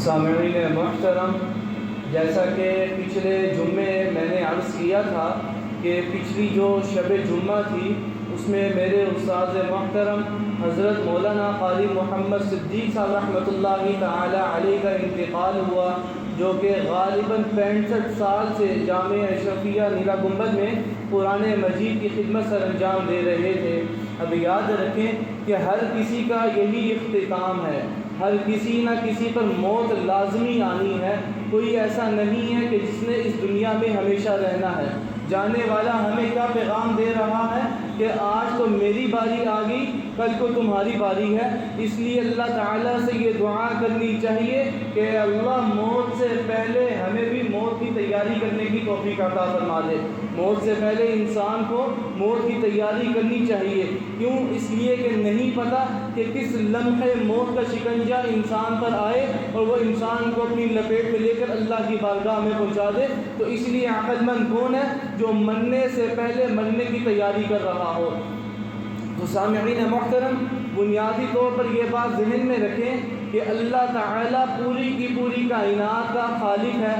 سامعین محترم، جیسا کہ پچھلے جمعے میں نے عرض کیا تھا کہ پچھلی جو شب جمعہ تھی اس میں میرے استاد محترم حضرت مولانا قاری محمد صدیق صاحب رحمۃ اللہ تعالی علیہ کا انتقال ہوا، جو کہ غالباً 65 سال سے جامعہ اشرفیہ نیلا گنبد میں قرآن مجید کی خدمت سر انجام دے رہے تھے۔ اب یاد رکھیں کہ ہر کسی کا یہی اختتام ہے، ہر کسی نہ کسی پر موت لازمی آنی ہے۔ کوئی ایسا نہیں ہے کہ جس نے اس دنیا میں ہمیشہ رہنا ہے۔ جانے والا ہمیں کیا پیغام دے رہا ہے کہ آج تو میری باری آ گئی، کل کو تمہاری باری ہے۔ اس لیے اللہ تعالیٰ سے یہ دعا کرنی چاہیے کہ اللہ موت سے پہلے ہمیں بھی موت کی تیاری کرنے کی توفیق عطا فرما دے۔ موت سے پہلے انسان کو موت کی تیاری کرنی چاہیے۔ کیوں؟ اس لیے کہ نہیں پتہ کہ کس لمحے موت کا شکنجہ انسان پر آئے اور وہ انسان کو اپنی لپیٹ میں لے کر اللہ کی بارگاہ میں پہنچا دے۔ تو اس لیے عقل مند کون ہے؟ جو مرنے سے پہلے مرنے کی تیاری کر رہا ہو۔ تو سامعین محترم، بنیادی طور پر یہ بات ذہن میں رکھیں کہ اللہ تعالیٰ پوری کی پوری کائنات کا خالق ہے،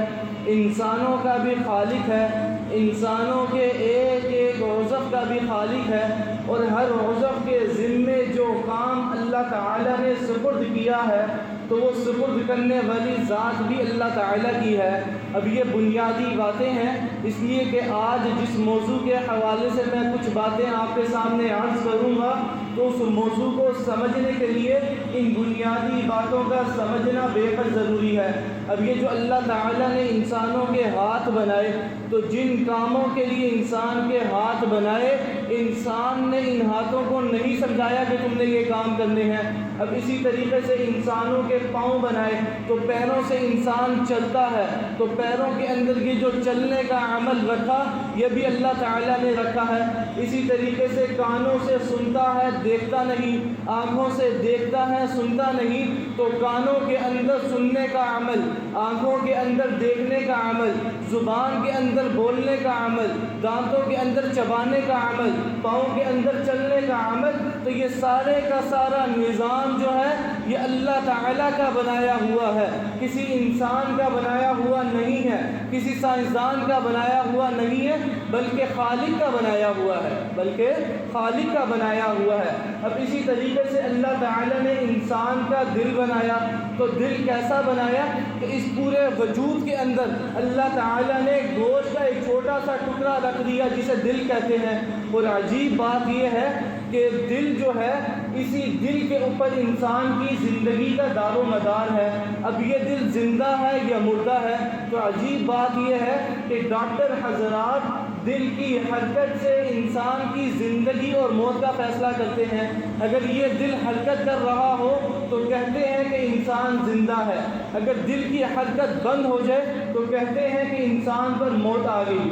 انسانوں کا بھی خالق ہے، انسانوں کے ایک ایک عضو کا بھی خالق ہے، اور ہر عضو کے ذمے جو کام اللہ تعالیٰ نے سپرد کیا ہے تو وہ سپرد کرنے والی ذات بھی اللہ تعالیٰ کی ہے۔ اب یہ بنیادی باتیں ہیں، اس لیے کہ آج جس موضوع کے حوالے سے میں کچھ باتیں آپ کے سامنے عرض کروں گا تو اس موضوع کو سمجھنے کے لیے ان بنیادی باتوں کا سمجھنا بے حد ضروری ہے۔ اب یہ جو اللہ تعالیٰ نے انسانوں کے ہاتھ بنائے، تو جن کاموں کے لیے انسان کے ہاتھ بنائے، انسان نے ان ہاتھوں کو نہیں سمجھایا کہ تم نے یہ کام کرنے ہیں۔ اب اسی طریقے سے انسانوں کے پاؤں بنائے، تو پیروں سے انسان چلتا ہے، تو پیروں کے اندر یہ جو چلنے کا عمل رکھا یہ بھی اللہ تعالیٰ نے رکھا ہے۔ اسی طریقے سے کانوں سے سنتا ہے، دیکھتا نہیں، آنکھوں سے دیکھتا ہے، سنتا نہیں، تو کانوں کے اندر سننے کا عمل، آنکھوں کے اندر دیکھنے کا عمل، زبان کے اندر بولنے کا عمل، دانتوں کے اندر چبانے کا عمل، پاؤں کے اندر چلنے کا عمل، تو یہ سارے کا سارا نظام جو ہے یہ اللہ تعالیٰ کا بنایا ہوا ہے، کسی انسان کا بنایا ہوا نہیں ہے، کسی سائنسدان کا بنایا ہوا نہیں ہے، بلکہ خالق کا بنایا ہوا ہے، بلکہ خالق کا بنایا ہوا ہے۔ اب اسی طریقے سے اللہ تعالیٰ نے انسان کا دل بنایا، تو دل کیسا بنایا کہ اس پورے وجود کے اندر اللہ تعالیٰ نے گوشت کا ایک چھوٹا سا ٹکڑا رکھ دیا جسے دل کہتے ہیں۔ اور عجیب بات یہ ہے کہ دل جو ہے، اسی دل کے اوپر انسان کی زندگی کا دار و مدار ہے۔ اب یہ دل زندہ ہے یا مردہ ہے؟ تو عجیب بات یہ ہے کہ ڈاکٹر حضرات دل کی حرکت سے انسان کی زندگی اور موت کا فیصلہ کرتے ہیں۔ اگر یہ دل حرکت کر رہا ہو تو کہتے ہیں کہ انسان زندہ ہے، اگر دل کی حرکت بند ہو جائے تو کہتے ہیں کہ انسان پر موت آ گئی۔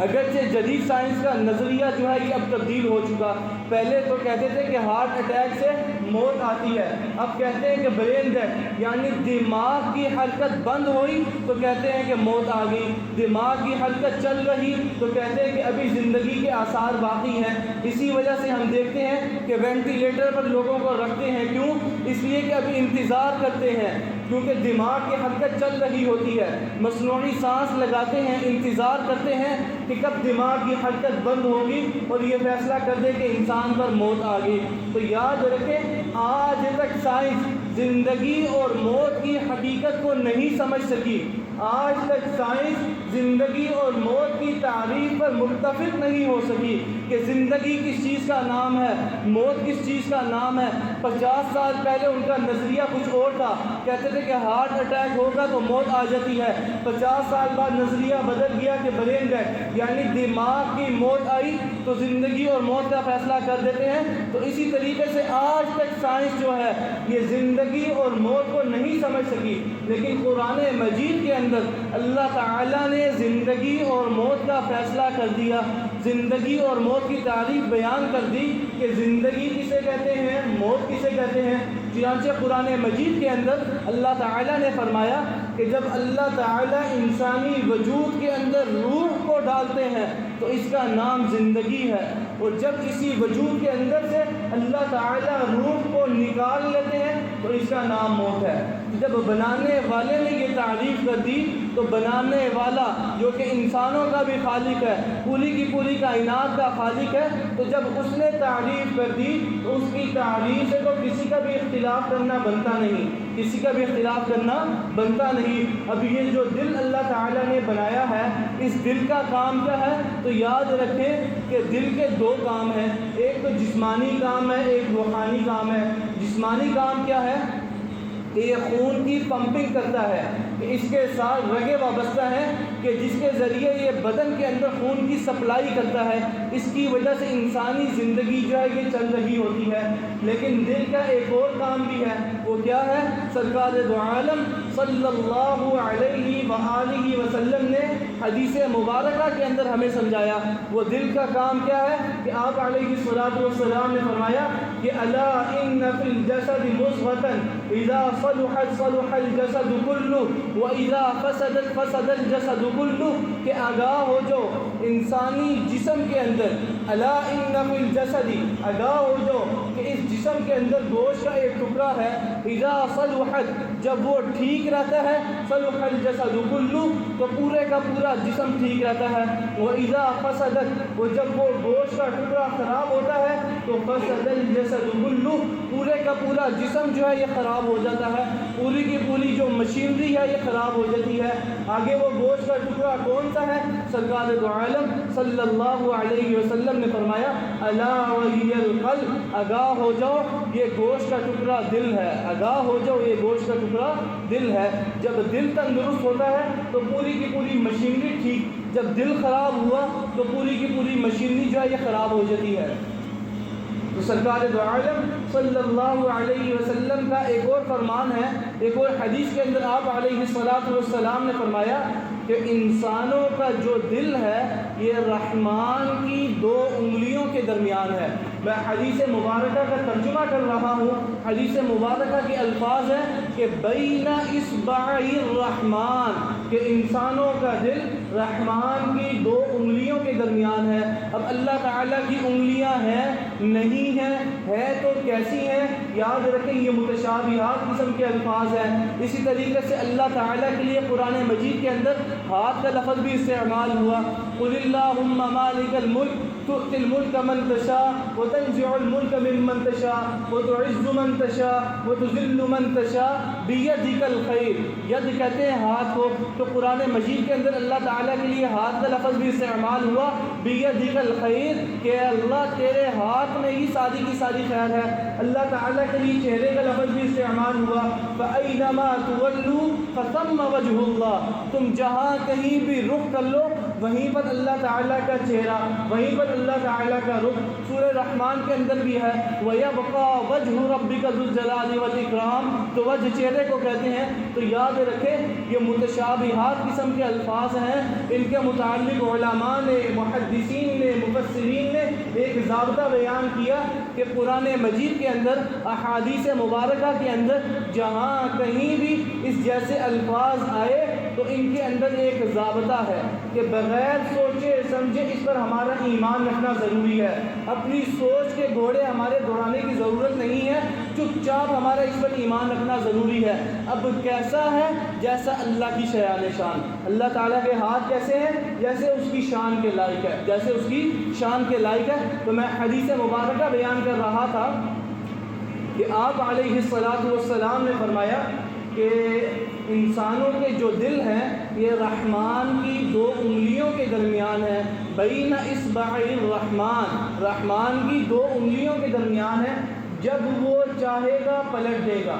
اگرچہ جدید سائنس کا نظریہ جو ہے یہ اب تبدیل ہو چکا، پہلے تو کہتے تھے کہ ہارٹ اٹیک سے موت آتی ہے، اب کہتے ہیں کہ برین ڈیتھ، یعنی دماغ کی حرکت بند ہوئی تو کہتے ہیں کہ موت آ گئی، دماغ کی حرکت چل رہی تو کہتے ہیں کہ ابھی زندگی کے آثار باقی ہیں۔ اسی وجہ سے ہم دیکھتے ہیں کہ وینٹیلیٹر پر لوگوں کو رکھتے ہیں، کیوں؟ اس لیے کہ ابھی انتظار کرتے ہیں، کیونکہ دماغ کی حرکت چل رہی ہوتی ہے، مصنوعی سانس لگاتے ہیں، انتظار کرتے ہیں کہ کب دماغ کی حرکت بند ہوگی اور یہ فیصلہ کر دے کہ انسان پر موت آ گئی۔ تو یاد رکھیں، آج تک سائنس زندگی اور موت کی حقیقت کو نہیں سمجھ سکی، آج تک سائنس زندگی اور موت کی تعریف پر متفق نہیں ہو سکی کہ زندگی کس چیز کا نام ہے، موت کس چیز کا نام ہے۔ 50 سال پہلے ان کا نظریہ کچھ اور تھا، کہتے تھے کہ ہارٹ اٹیک ہوگا تو موت آ جاتی ہے۔ 50 سال بعد نظریہ بدل گیا کہ برین ڈیتھ، یعنی دماغ کی موت آئی تو زندگی اور موت کا فیصلہ کر دیتے ہیں۔ تو اسی طریقے سے آج تک سائنس جو ہے یہ زندگی اور موت کو نہیں سمجھ سکی، لیکن قرآن مجید کے اندر اللہ تعالیٰ نے زندگی اور موت کا فیصلہ کر دیا، زندگی اور موت کی تعریف بیان کر دی کہ زندگی کسے کہتے ہیں، موت کسے کہتے ہیں۔ چنانچہ قرآن مجید کے اندر اللہ تعالیٰ نے فرمایا کہ جب اللہ تعالیٰ انسانی وجود کے اندر روح کو ڈالتے ہیں تو اس کا نام زندگی ہے، اور جب کسی وجود کے اندر سے اللہ تعالیٰ روح کو نکال لیتے ہیں تو اس کا نام موت ہے۔ جب بنانے والے نے یہ تعریف کر دی تو بنانے والا جو کہ انسانوں کا بھی خالق ہے، پوری کی پوری کائنات کا خالق ہے، تو جب اس نے تعریف کر دی تو اس کی تعریف سے تو کسی کا بھی اختلاف کرنا بنتا نہیں، کسی کا بھی اختلاف کرنا بنتا نہیں۔ اب یہ جو دل اللہ تعالیٰ نے بنایا ہے، اس دل کا کام کیا ہے؟ تو یاد رکھیں کہ دل کے دو کام ہیں، ایک تو جسمانی کام ہے، ایک روحانی کام ہے۔ جسمانی کام کیا ہے؟ کہ یہ خون کی پمپنگ کرتا ہے، کہ اس کے ساتھ رگیں وابستہ ہیں کہ جس کے ذریعے یہ بدن کے اندر خون کی سپلائی کرتا ہے، اس کی وجہ سے انسانی زندگی جو ہے یہ چل رہی ہوتی ہے۔ لیکن دل کا ایک اور کام بھی ہے، وہ کیا ہے؟ سرکار دو عالم صلی اللہ علیہ وآلہ وسلم نے حدیث مبارکہ کے اندر ہمیں سمجھایا۔ وہ دل کا کام کیا ہے کہ آپ علیہ الصلوۃ والسلام نے فرمایا کہ الا ان فی الجسد مضغۃ اذا صلحت صلح الجسد كله واذا فسدت فسد الجسد كله، کہ آگاہ ہو جو انسانی جسم کے اندر، الا ان فی الجسد، آگاہ ہو جو کہ اس جسم کے اندر گوشت کا ایک ٹکڑا ہے، اذا صلحت، جب وہ ٹھیک رہتا ہے، صلح الجسد كله، تو پورے کا پورا جسم ٹھیک رہتا ہے، واذا فسدت، وہ جب وہ گوشت کا ٹکڑا خراب ہوتا ہے تو فسد الجسد كله، پورے کا پورا جسم جو ہے یہ خراب ہو جاتا ہے، پوری کی پوری جو مشینری ہے یہ خراب ہو جاتی ہے۔ آگے وہ گوشت کا ٹکڑا کون سا ہے؟ سرکار دو عالم صلی اللہ علیہ وسلم نے فرمایا الا وہی القلب، آگاہ ہو جاؤ یہ گوشت کا ٹکڑا دل ہے، آگاہ ہو جاؤ یہ گوشت کا ٹکڑا دل ہے۔ جب دل تندرست ہوتا ہے تو پوری کی پوری مشینری ٹھیک، جب دل خراب ہوا تو پوری کی پوری مشینری جو ہے یہ خراب ہو جاتی ہے۔ تو سرکار دو عالم صلی اللہ علیہ وسلم کا ایک اور فرمان ہے، ایک اور حدیث کے اندر آپ علیہ الصلوۃ والسلام نے فرمایا کہ انسانوں کا جو دل ہے یہ رحمان کی دو انگلیوں کے درمیان ہے۔ میں حدیث مبارکہ کا ترجمہ کر رہا ہوں، حدیث مبارکہ کے الفاظ ہیں کہ بین اصبعی الرحمن، کہ انسانوں کا دل رحمان کی دو انگلیوں کے درمیان ہے۔ اب اللہ تعالیٰ کی انگلیاں ہیں نہیں ہیں، ہے تو کیسی ہیں؟ یاد رکھیں یہ متشابہات قسم کے الفاظ ہیں۔ اسی طریقے سے اللہ تعالیٰ کے لیے قرآن مجید کے اندر ہاتھ کا لفظ بھی استعمال ہوا، قل اللہم مالک الملک تؤتی الملک من تشاء وتنزع الملک ممن تشاء وتعز من تشاء وتذل من تشاء بیدک الخیر۔ ید کہتے ہیں ہاتھ کو، تو قرآن مجید کے اندر اللہ تعالیٰ کے لیے ہاتھ کا لفظ بھی استعمال ہوا، بیدک الخیر، کہ اللہ تیرے ہاتھ میں ہی ساری کی ساری خیر ہے۔ اللہ تعالیٰ کے لیے چہرے کا لفظ بھی استعمال ہوا، فَأَيْنَمَا تُوَلُّوا فَثَمَّ وَجْهُ اللَّهِ، تم جہاں کہیں بھی رخ کر لو وہیں پر اللہ تعالیٰ کا چہرہ، وہیں پر اللہ تعالیٰ کا رخ۔ سورہ رحمان کے اندر بھی ہے وَيَبْقَى وَجْهُ رَبِّكَ ذُو الجَّلَالِ وَالْإِكْرَامِ، تو وجہ چہرے کو کہتے ہیں۔ تو یاد رکھیں یہ متشابہات قسم کے الفاظ ہیں، ان کے متعلق علماء نے، محدثین نے، مفسرین نے ایک ضابطہ بیان کیا کہ قرآن مجید کے اندر، احادیث مبارکہ کے اندر جہاں کہیں بھی اس جیسے الفاظ آئے تو ان کے اندر ایک ضابطہ ہے کہ بغیر سوچے سمجھے اس پر ہمارا ایمان رکھنا ضروری ہے۔ اپنی سوچ کے گھوڑے ہمارے دوڑانے کی ضرورت نہیں ہے، چپ چاپ ہمارا اس پر ایمان رکھنا ضروری ہے۔ اب کیسا ہے؟ جیسا اللہ کی شان شان، اللہ تعالیٰ کے ہاتھ کیسے ہیں؟ جیسے اس کی شان کے لائق ہے، جیسے اس کی شان کے لائق ہے۔ تو میں حدیث مبارکہ بیان کر رہا تھا کہ آپ علیہ الصلوۃ والسلام نے فرمایا کہ انسانوں کے جو دل ہیں یہ رحمان کی دو انگلیوں کے درمیان ہے، بین اصبعی الرحمن، رحمان کی دو انگلیوں کے درمیان ہے۔ جب وہ چاہے گا پلٹ دے گا،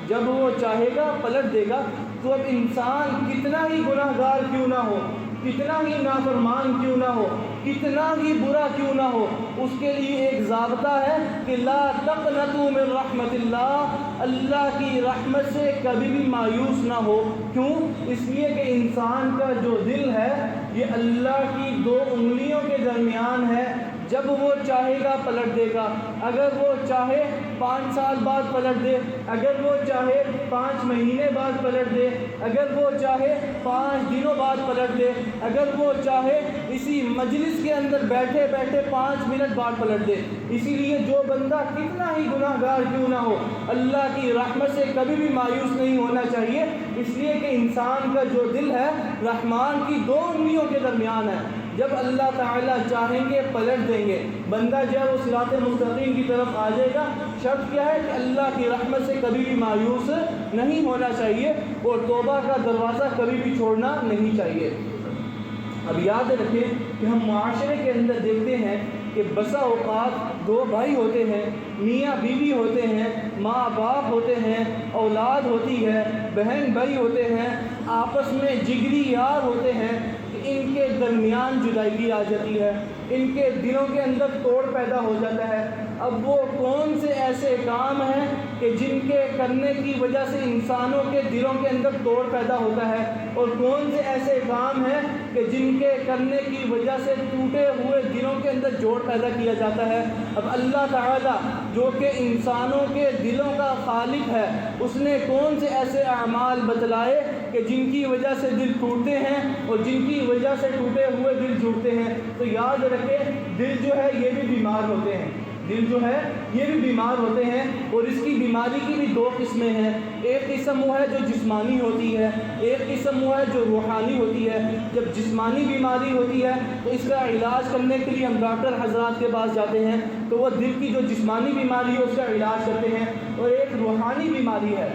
جب وہ چاہے گا پلٹ دے گا۔ تو اب انسان کتنا ہی گناہ گار کیوں نہ ہو، کتنا ہی نافرمان کیوں نہ ہو، کتنا ہی برا کیوں نہ ہو، اس کے لیے ایک ضابطہ ہے کہ لا تقنطوا من رحمت اللہ، اللہ کی رحمت سے کبھی بھی مایوس نہ ہو۔ کیوں؟ اس لیے کہ انسان کا جو دل ہے یہ اللہ کی دو انگلیوں کے درمیان ہے۔ جب وہ چاہے گا پلٹ دے گا، اگر وہ چاہے 5 سال بعد پلٹ دے، اگر وہ چاہے 5 مہینے بعد پلٹ دے، اگر وہ چاہے 5 دنوں بعد پلٹ دے، اگر وہ چاہے اسی مجلس کے اندر بیٹھے بیٹھے 5 منٹ بعد پلٹ دے۔ اسی لیے جو بندہ کتنا ہی گناہ گار کیوں نہ ہو، اللہ کی رحمت سے کبھی بھی مایوس نہیں ہونا چاہیے، اس لیے کہ انسان کا جو دل ہے رحمان کی 2 انگلیوں کے درمیان ہے۔ جب اللہ تعالیٰ چاہیں گے پلٹ دیں گے، بندہ جو ہے وہ صراط مستقیم کی طرف آ جائے گا۔ شرط کیا ہے کہ اللہ کی رحمت سے کبھی بھی مایوس نہیں ہونا چاہیے اور توبہ کا دروازہ کبھی بھی چھوڑنا نہیں چاہیے۔ اب یاد رکھیں کہ ہم معاشرے کے اندر دیکھتے ہیں کہ بسا اوقات 2 بھائی ہوتے ہیں، میاں بیوی ہوتے ہیں، ماں باپ ہوتے ہیں، اولاد ہوتی ہے، بہن بھائی ہوتے ہیں، آپس میں جگری یار ہوتے ہیں، ان کے درمیان جدائی آ جاتی ہے، ان کے دلوں کے اندر توڑ پیدا ہو جاتا ہے۔ اب وہ کون سے ایسے کام ہیں کہ جن کے کرنے کی وجہ سے انسانوں کے دلوں کے اندر توڑ پیدا ہوتا ہے، اور کون سے ایسے کام ہیں کہ جن کے کرنے کی وجہ سے ٹوٹے ہوئے دلوں کے اندر جوڑ پیدا کیا جاتا ہے۔ اب اللہ تعالیٰ جو کہ انسانوں کے دلوں کا خالق ہے، اس نے کون سے ایسے اعمال بتلائے کہ جن کی وجہ سے دل ٹوٹتے ہیں اور جن کی وجہ سے ٹوٹے ہوئے دل جڑتے ہیں۔ تو یاد رکھیں دل جو ہے یہ بھی بیمار ہوتے ہیں، دل جو ہے یہ بھی بیمار ہوتے ہیں، اور اس کی بیماری کی بھی 2 قسمیں ہیں۔ ایک قسم وہ ہے جو جسمانی ہوتی ہے، ایک قسم وہ ہے جو روحانی ہوتی ہے۔ جب جسمانی بیماری ہوتی ہے تو اس کا علاج کرنے کے لیے ہم ڈاکٹر حضرات کے پاس جاتے ہیں، تو وہ دل کی جو جسمانی بیماری ہے اس کا علاج کرتے ہیں۔ اور ایک روحانی بیماری ہے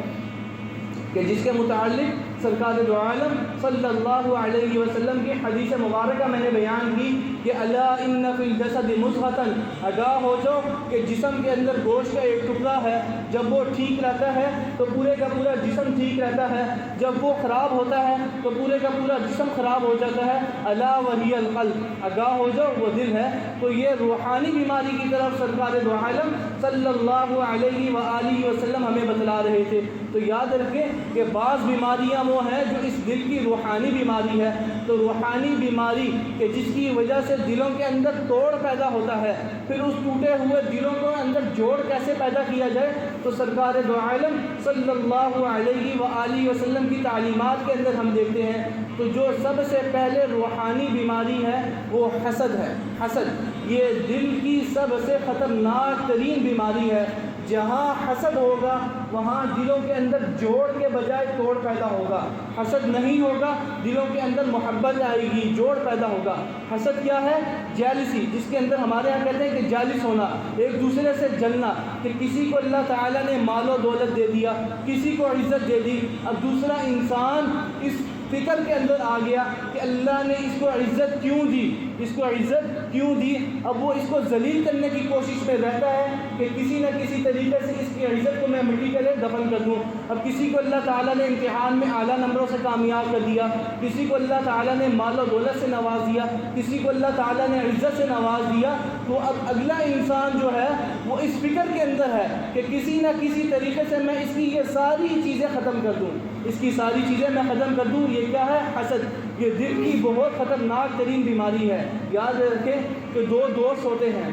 کہ جس کے متعلق سرکار دو عالم صلی اللہ علیہ وسلم کی حدیث مبارکہ میں نے بیان کی کہ الا ان فی الجسد مضغۃ، آگاہ ہو جاؤ کہ جسم کے اندر گوشت کا ایک ٹکڑا ہے، جب وہ ٹھیک رہتا ہے تو پورے کا پورا جسم ٹھیک رہتا ہے، جب وہ خراب ہوتا ہے تو پورے کا پورا جسم خراب ہو جاتا ہے۔ الا وہی القلب، آگاہ ہو جاؤ وہ دل ہے۔ تو یہ روحانی بیماری کی طرف سرکار دو عالم صلی اللہ علیہ وآلہ وسلم ہمیں بتلا رہے تھے۔ تو یاد رکھیں کہ بعض بیماریاں وہ ہیں جو اس دل کی روحانی بیماری ہے۔ تو روحانی بیماری کہ جس کی وجہ سے دلوں کے اندر توڑ پیدا ہوتا ہے، پھر اس ٹوٹے ہوئے دلوں کو اندر جوڑ کیسے پیدا کیا جائے، تو سرکار دو عالم صلی اللہ علیہ وآلہ وسلم کی تعلیمات کے اندر ہم دیکھتے ہیں۔ تو جو سب سے پہلے روحانی بیماری ہے وہ حسد ہے۔ حسد یہ دل کی سب سے خطرناک ترین بیماری ہے۔ جہاں حسد ہوگا وہاں دلوں کے اندر جوڑ کے بجائے توڑ پیدا ہوگا۔ حسد نہیں ہوگا دلوں کے اندر محبت آئے گی، جوڑ پیدا ہوگا۔ حسد کیا ہے؟ جیلسی، جس کے اندر ہمارے یہاں کہتے ہیں کہ جالس ہونا، ایک دوسرے سے جلنا، کہ کسی کو اللہ تعالیٰ نے مال و دولت دے دیا، کسی کو عزت دے دی، اب دوسرا انسان اس فکر کے اندر آ گیا کہ اللہ نے اس کو عزت کیوں دی، اس کو عزت کیوں دی، اب وہ اس کو ذلیل کرنے کی کوشش میں رہتا ہے کہ کسی نہ کسی طریقے سے اس کی عزت کو میں مٹی کے لے دفن کر دوں۔ اب کسی کو اللہ تعالیٰ نے امتحان میں اعلیٰ نمبروں سے کامیاب کر دیا، کسی کو اللہ تعالیٰ نے مال و دولت سے نواز دیا، کسی کو اللہ تعالیٰ نے عزت سے نواز دیا، تو اب اگلا انسان جو ہے وہ اس فکر کے اندر ہے کہ کسی نہ کسی طریقے سے میں اس کی یہ ساری چیزیں ختم کر دوں، اس کی ساری چیزیں میں ختم کر دوں۔ یہ کیا ہے؟ حسد۔ یہ دل کی بہت خطرناک ترین بیماری ہے۔ یاد رکھیں کہ 2 دوست ہوتے ہیں،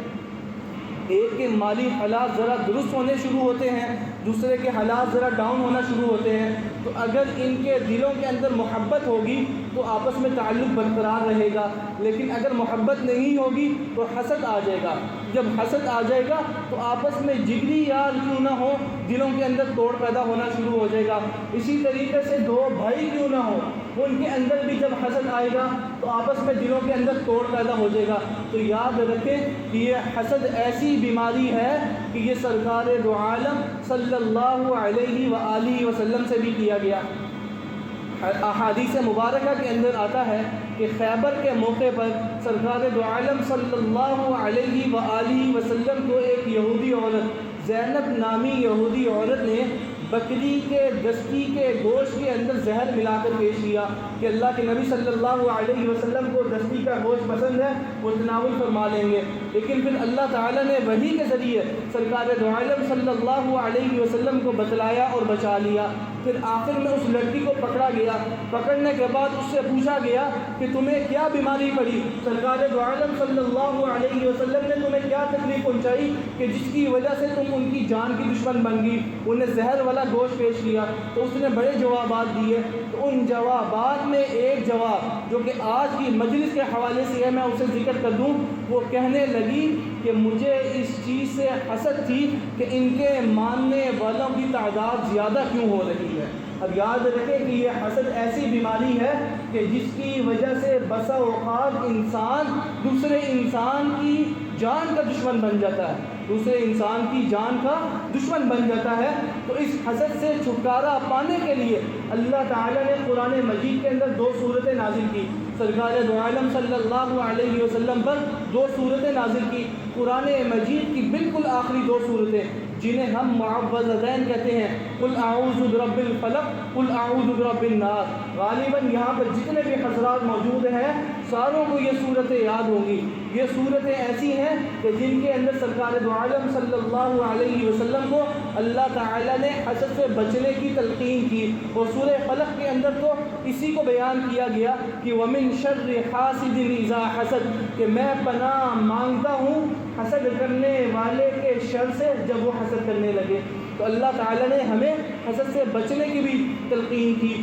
ایک کے مالی حالات ذرا درست ہونے شروع ہوتے ہیں، دوسرے کے حالات ذرا ڈاؤن ہونا شروع ہوتے ہیں۔ تو اگر ان کے دلوں کے اندر محبت ہوگی تو آپس میں تعلق برقرار رہے گا، لیکن اگر محبت نہیں ہوگی تو حسد آ جائے گا۔ جب حسد آ جائے گا تو آپس میں جگری یار کیوں نہ ہو دلوں کے اندر توڑ پیدا ہونا شروع ہو جائے گا۔ اسی طریقے سے 2 بھائی کیوں نہ ہو، ان کے اندر بھی جب حسد آئے گا تو آپس میں دلوں کے اندر توڑ پیدا ہو جائے گا۔ تو یاد رکھیں کہ یہ حسد ایسی بیماری ہے کہ یہ سرکار دو عالم صلی اللہ علیہ وآلہ وسلم سے بھی کیا گیا۔ احادیث مبارکہ کے اندر آتا ہے کہ خیبر کے موقع پر سرکار دو عالم صلی اللہ علیہ وآلہ وسلم کو ایک یہودی عورت، زینب نامی یہودی عورت نے بکری کے دستی کے گوشت کے اندر زہر ملا کر پیش کیا کہ اللہ کے نبی صلی اللہ علیہ وسلم کو دستی کا گوشت پسند ہے، وہ تناول فرما لیں گے۔ لیکن پھر اللہ تعالیٰ نے وحی کے ذریعے سرکار دو عالم صلی اللہ علیہ وسلم کو بتلایا اور بچا لیا۔ پھر آخر میں اس لڑکی کو پکڑا گیا، پکڑنے کے بعد اس سے پوچھا گیا کہ تمہیں کیا بیماری پڑی، سرکار دو عالم صلی اللہ علیہ وسلم نے تمہیں کیا تکلیف پہنچائی کہ جس کی وجہ سے تم ان کی جان کی دشمن بن گئی؟ انہیں زہر والا گوشت پیش کیا تو اس نے بڑے جوابات دیے۔ تو ان جوابات میں ایک جواب جو کہ آج کی مجلس کے حوالے سے ہے، میں اسے ذکر کر دوں۔ وہ کہنے لگی کہ مجھے اس چیز سے حسد تھی کہ ان کے ماننے والوں کی تعداد زیادہ کیوں ہو رہی ہے۔ اب یاد رکھیں کہ یہ حسد ایسی بیماری ہے کہ جس کی وجہ سے بسا اوقات انسان دوسرے انسان کی جان کا دشمن بن جاتا ہے، دوسرے انسان کی جان کا دشمن بن جاتا ہے۔ تو اس حسد سے چھٹکارا پانے کے لیے اللہ تعالیٰ نے قرآن مجید کے اندر 2 صورتیں نازل کی، سرکار دو عالم صلی اللہ علیہ وسلم پر 2 صورتیں نازل کی۔ قرآن مجید کی بالکل آخری 2 صورتیں جنہیں ہم معوذتین کہتے ہیں، قل اعوذ برب الفلق قل اعوذ برب الناس۔ غالباً یہاں پر جتنے بھی حضرات موجود ہیں ساروں کو یہ صورتیں یاد ہوں گی۔ یہ صورتیں ایسی ہیں کہ جن کے اندر سرکار دو عالم صلی اللہ علیہ وسلم کو اللہ تعالیٰ نے حسد سے بچنے کی تلقین کی، اور سورہ فلق کے اندر تو اسی کو بیان کیا گیا کہ وَمِن شَرِّ حَاسِدٍ إِذَا حَسَدَ، کہ میں پناہ مانگتا ہوں حسد کرنے والے کے شر سے جب وہ حسد کرنے لگے۔ تو اللہ تعالیٰ نے ہمیں حسد سے بچنے کی بھی تلقین کی،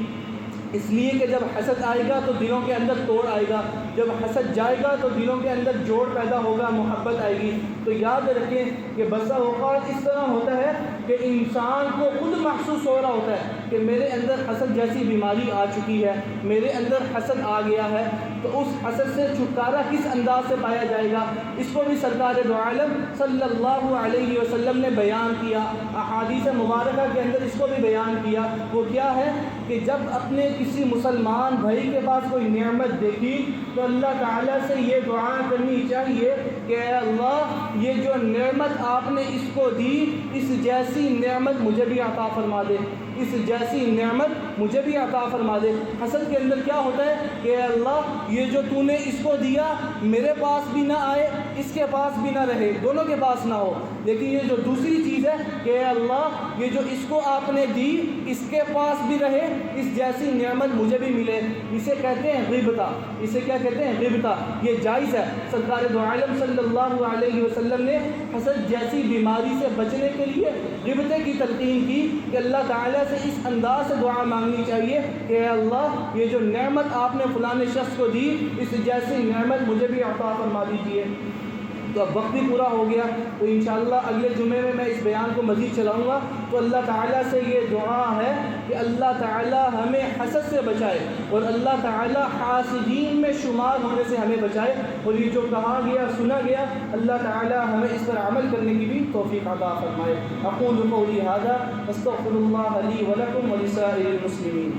اس لیے کہ جب حسد آئے گا تو دلوں کے اندر توڑ آئے گا، جب حسد جائے گا تو دلوں کے اندر جوڑ پیدا ہوگا، محبت آئے گی۔ تو یاد رکھیں کہ بسا اوقات اس طرح ہوتا ہے کہ انسان کو خود محسوس ہو رہا ہوتا ہے کہ میرے اندر حسد جیسی بیماری آ چکی ہے، میرے اندر حسد آ گیا ہے۔ تو اس حسد سے چھٹکارا کس انداز سے پایا جائے گا، اس کو بھی سرکار دو عالم صلی اللہ علیہ وسلم نے بیان کیا، احادیث مبارکہ کے اندر اس کو بھی بیان کیا۔ وہ کیا ہے کہ جب اپنے کسی مسلمان بھائی کے پاس کوئی نعمت دیکھی تو اللہ تعالیٰ سے یہ دعا کرنی چاہیے کہ اے اللہ یہ جو نعمت آپ نے اس کو دی اس جیسی نعمت مجھے بھی عطا فرما دے، اس جیسی نعمت مجھے بھی عطا فرما دے۔ حسد کے اندر کیا ہوتا ہے کہ اے اللہ یہ جو تو نے اس کو دیا میرے پاس بھی نہ آئے، اس کے پاس بھی نہ رہے، دونوں کے پاس نہ ہو۔ لیکن یہ جو دوسری چیز ہے کہ اے اللہ یہ جو اس کو آپ نے دی اس کے پاس بھی رہے، اس جیسی نعمت مجھے بھی ملے، اسے کہتے ہیں غیبتہ۔ اسے کیا کہتے ہیں؟ غیبتہ۔ یہ جائز ہے۔ سرکار دو عالم صلی اللہ علیہ وسلم نے حسد جیسی بیماری سے بچنے کے لیے غیبتیں کی تلقین کی کہ اللہ تعالیٰ سے اس انداز سے دعا مانگنی چاہیے کہ اے اللہ یہ جو نعمت آپ نے فلاں شخص کو دی اس جیسی نعمت مجھے بھی عطا فرما دیجیے۔ تو اب وقت بھی پورا ہو گیا، تو انشاءاللہ اگلے جمعے میں اس بیان کو مزید چلاؤں گا۔ تو اللہ تعالیٰ سے یہ دعا ہے کہ اللہ تعالیٰ ہمیں حسد سے بچائے اور اللہ تعالیٰ حاسدین میں شمار ہونے سے ہمیں بچائے، اور یہ جو کہا گیا سنا گیا اللہ تعالیٰ ہمیں اس پر عمل کرنے کی بھی توفیق عطا فرمائے۔ اقول قولی ھذا استغفر اللہ لی ولکم ولسائر المسلمین۔